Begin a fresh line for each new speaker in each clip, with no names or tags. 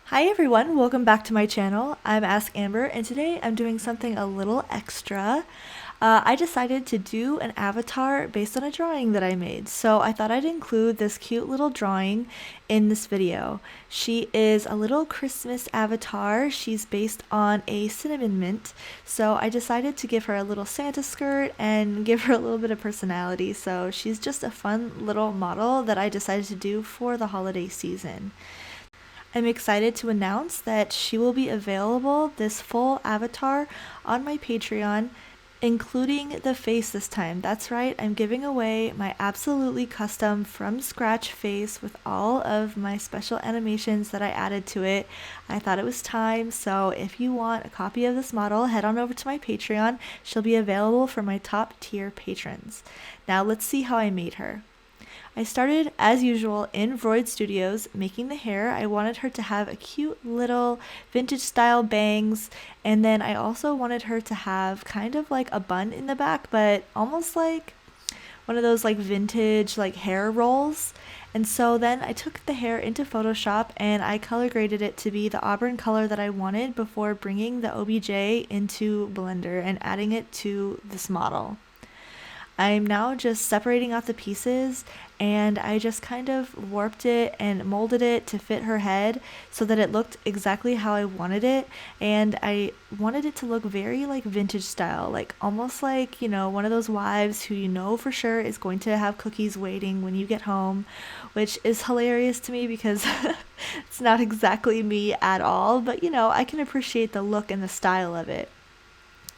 Hi everyone, welcome back to my channel. I'm Ask Amber and today I'm doing something a little extra. I decided to do an avatar based on a drawing that I made, so I thought I'd include this cute little drawing in this video. She is a little Christmas avatar. She's based on a cinnamon mint, so I decided to give her a little Santa skirt and give her a little bit of personality, so she's just a fun little model that I decided to do for the holiday season. I'm excited to announce that she will be available, this full avatar, on my Patreon, including the face this time. That's right, I'm giving away my absolutely custom from scratch face with all of my special animations that I added to it. I thought it was time, so if you want a copy of this model, head on over to my Patreon. She'll be available for my top tier patrons. Now let's see how I made her. I started, as usual, in Vroid Studios making the hair. I wanted her to have a cute little vintage style bangs, and then I also wanted her to have kind of like a bun in the back, but almost like one of those like vintage like hair rolls. And so then I took the hair into Photoshop and I color graded it to be the auburn color that I wanted before bringing the OBJ into Blender and adding it to this model. I'm now just separating out the pieces, and I just kind of warped it and molded it to fit her head so that it looked exactly how I wanted it. And I wanted it to look very like vintage style, like almost like, you know, one of those wives who you know for sure is going to have cookies waiting when you get home, which is hilarious to me because it's not exactly me at all, but you know, I can appreciate the look and the style of it.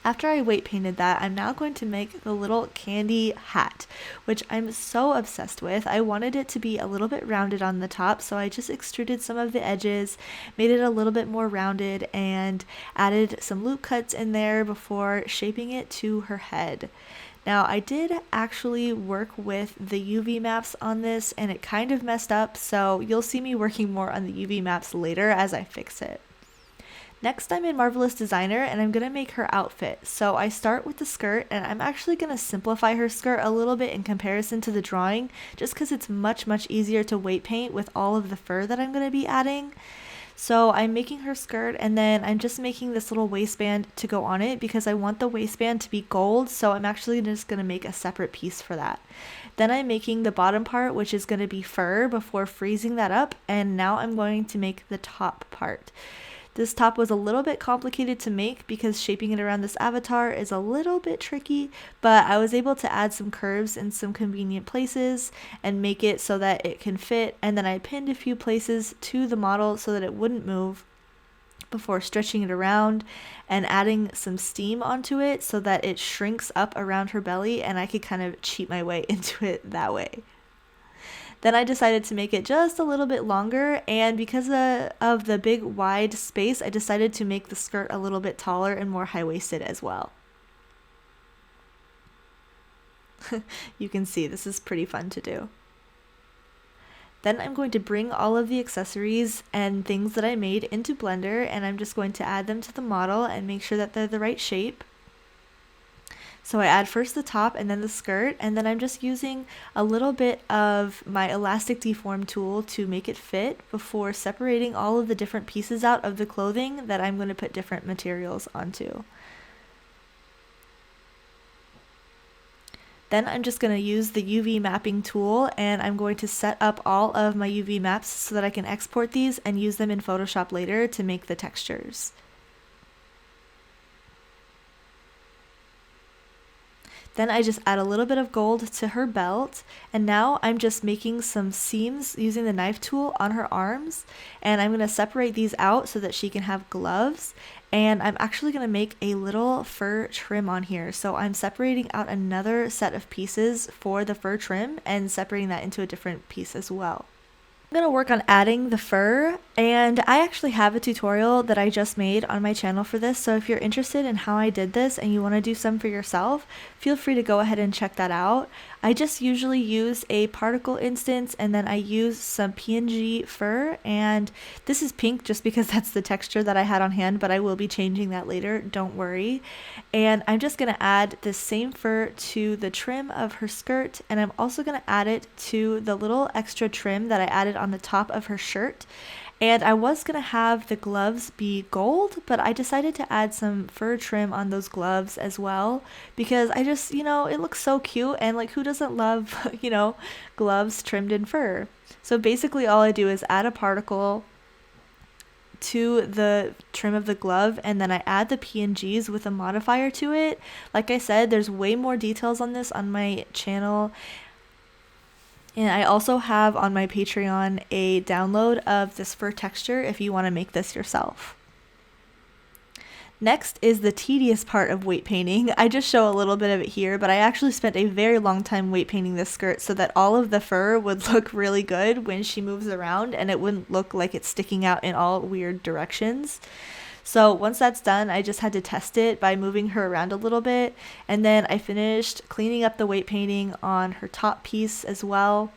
After I weight painted that, I'm now going to make the little candy hat, which I'm so obsessed with. I wanted it to be a little bit rounded on the top, so I just extruded some of the edges, made it a little bit more rounded, and added some loop cuts in there before shaping it to her head. Now, I did actually work with the UV maps on this, and it kind of messed up, so you'll see me working more on the UV maps later as I fix it. Next, I'm in Marvelous Designer and I'm going to make her outfit. So I start with the skirt, and I'm actually going to simplify her skirt a little bit in comparison to the drawing, just because it's much easier to weight paint with all of the fur that I'm going to be adding. So I'm making her skirt, and then I'm just making this little waistband to go on it because I want the waistband to be gold, so I'm actually just going to make a separate piece for that. Then I'm making the bottom part, which is going to be fur, before freezing that up, and now I'm going to make the top part. This top was a little bit complicated to make because shaping it around this avatar is a little bit tricky, but I was able to add some curves in some convenient places and make it so that it can fit, and then I pinned a few places to the model so that it wouldn't move before stretching it around and adding some steam onto it so that it shrinks up around her belly and I could kind of cheat my way into it that way. Then I decided to make it just a little bit longer, and because of the big wide space, I decided to make the skirt a little bit taller and more high-waisted as well. You can see this is pretty fun to do. Then I'm going to bring all of the accessories and things that I made into Blender, and I'm just going to add them to the model and make sure that they're the right shape. So I add first the top and then the skirt, and then I'm just using a little bit of my elastic deform tool to make it fit before separating all of the different pieces out of the clothing that I'm going to put different materials onto. Then I'm just going to use the UV mapping tool, and I'm going to set up all of my UV maps so that I can export these and use them in Photoshop later to make the textures. Then I just add a little bit of gold to her belt, and now I'm just making some seams using the knife tool on her arms, and I'm going to separate these out so that she can have gloves, and I'm actually going to make a little fur trim on here. So I'm separating out another set of pieces for the fur trim and separating that into a different piece as well. I'm going to work on adding the fur, and I actually have a tutorial that I just made on my channel for this, so if you're interested in how I did this and you want to do some for yourself, feel free to go ahead and check that out. I just usually use a particle instance, and then I use some PNG fur, and this is pink just because that's the texture that I had on hand, but I will be changing that later, don't worry. And I'm just going to add this same fur to the trim of her skirt, and I'm also going to add it to the little extra trim that I added on the top of her shirt. And I was going to have the gloves be gold, but I decided to add some fur trim on those gloves as well because I just, it looks so cute, and like who doesn't love, gloves trimmed in fur. So basically all I do is add a particle to the trim of the glove, and then I add the PNGs with a modifier to it. Like I said, there's way more details on this on my channel. And I also have on my Patreon a download of this fur texture if you want to make this yourself. Next is the tedious part of weight painting. I just show a little bit of it here, but I actually spent a very long time weight painting this skirt so that all of the fur would look really good when she moves around and it wouldn't look like it's sticking out in all weird directions. So once that's done, I just had to test it by moving her around a little bit, and then I finished cleaning up the weight painting on her top piece as well.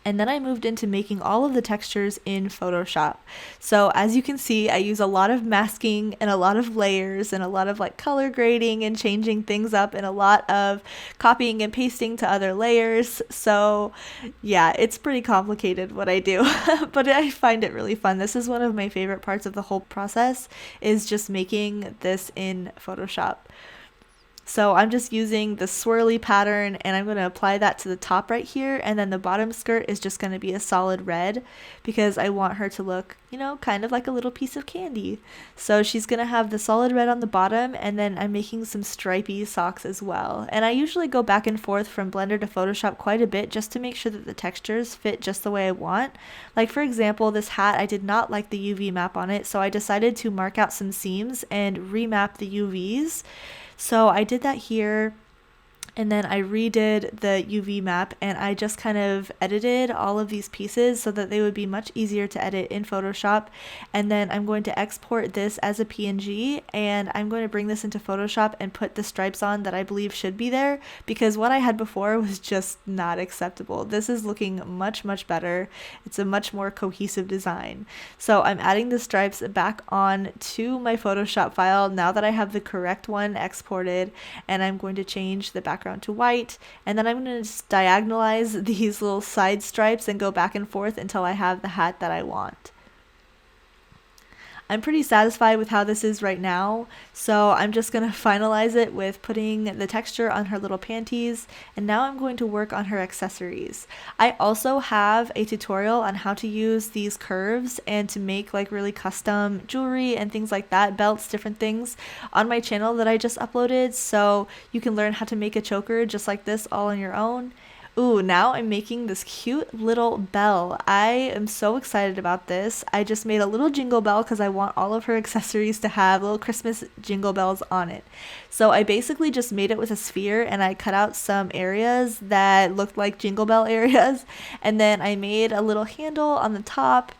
And then I moved into making all of the textures in Photoshop. So as you can see, I use a lot of masking and a lot of layers and a lot of like color grading and changing things up and a lot of copying and pasting to other layers. So yeah, it's pretty complicated what I do, but I find it really fun. This is one of my favorite parts of the whole process, is just making this in Photoshop. So I'm just using the swirly pattern, and I'm going to apply that to the top right here, and then the bottom skirt is just going to be a solid red because I want her to look, kind of like a little piece of candy. So she's going to have the solid red on the bottom, and then I'm making some stripy socks as well. And I usually go back and forth from Blender to Photoshop quite a bit just to make sure that the textures fit just the way I want. Like for example, this hat, I did not like the UV map on it, so I decided to mark out some seams and remap the UVs. So I did that here, and then I redid the UV map, and I just kind of edited all of these pieces so that they would be much easier to edit in Photoshop. And then I'm going to export this as a PNG, and I'm going to bring this into Photoshop and put the stripes on that I believe should be there, because what I had before was just not acceptable. This is looking much, much better. It's a much more cohesive design. So I'm adding the stripes back on to my Photoshop file now that I have the correct one exported, and I'm going to change the background to white, and then I'm going to just diagonalize these little side stripes and go back and forth until I have the hat that I want. I'm pretty satisfied with how this is right now, so I'm just going to finalize it with putting the texture on her little panties, and now I'm going to work on her accessories. I also have a tutorial on how to use these curves and to make like really custom jewelry and things like that, belts, different things, on my channel that I just uploaded, so you can learn how to make a choker just like this all on your own. Ooh, now I'm making this cute little bell. I am so excited about this. I just made a little jingle bell because I want all of her accessories to have little Christmas jingle bells on it. So I basically just made it with a sphere, and I cut out some areas that looked like jingle bell areas, and then I made a little handle on the top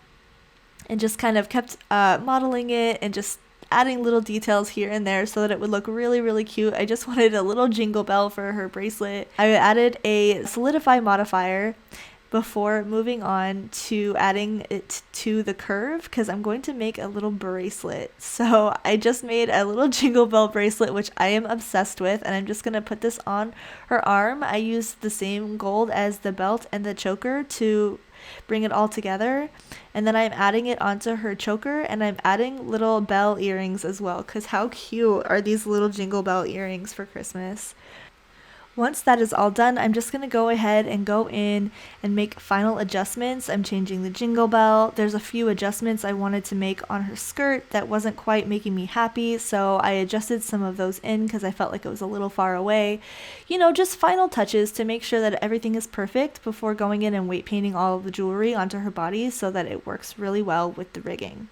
and just kind of kept modeling it and just adding little details here and there so that it would look really, really cute. I just wanted a little jingle bell for her bracelet. I added a solidify modifier before moving on to adding it to the curve because I'm going to make a little bracelet. So I just made a little jingle bell bracelet, which I am obsessed with, and I'm just going to put this on her arm. I used the same gold as the belt and the choker to bring it all together, and then I'm adding it onto her choker, and I'm adding little bell earrings as well, because how cute are these little jingle bell earrings for Christmas? Once that is all done, I'm just going to go ahead and go in and make final adjustments. I'm changing the jingle bell. There's a few adjustments I wanted to make on her skirt that wasn't quite making me happy, so I adjusted some of those in because I felt like it was a little far away. Just final touches to make sure that everything is perfect before going in and weight painting all of the jewelry onto her body so that it works really well with the rigging.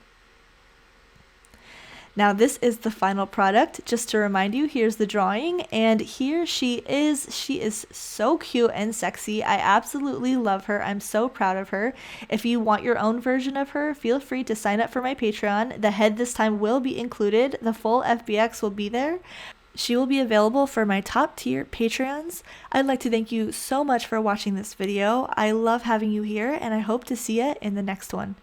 Now this is the final product. Just to remind you, here's the drawing, and here she is. She is so cute and sexy. I absolutely love her. I'm so proud of her. If you want your own version of her, feel free to sign up for my Patreon. The head this time will be included. The full FBX will be there. She will be available for my top tier Patreons. I'd like to thank you so much for watching this video. I love having you here, and I hope to see you in the next one.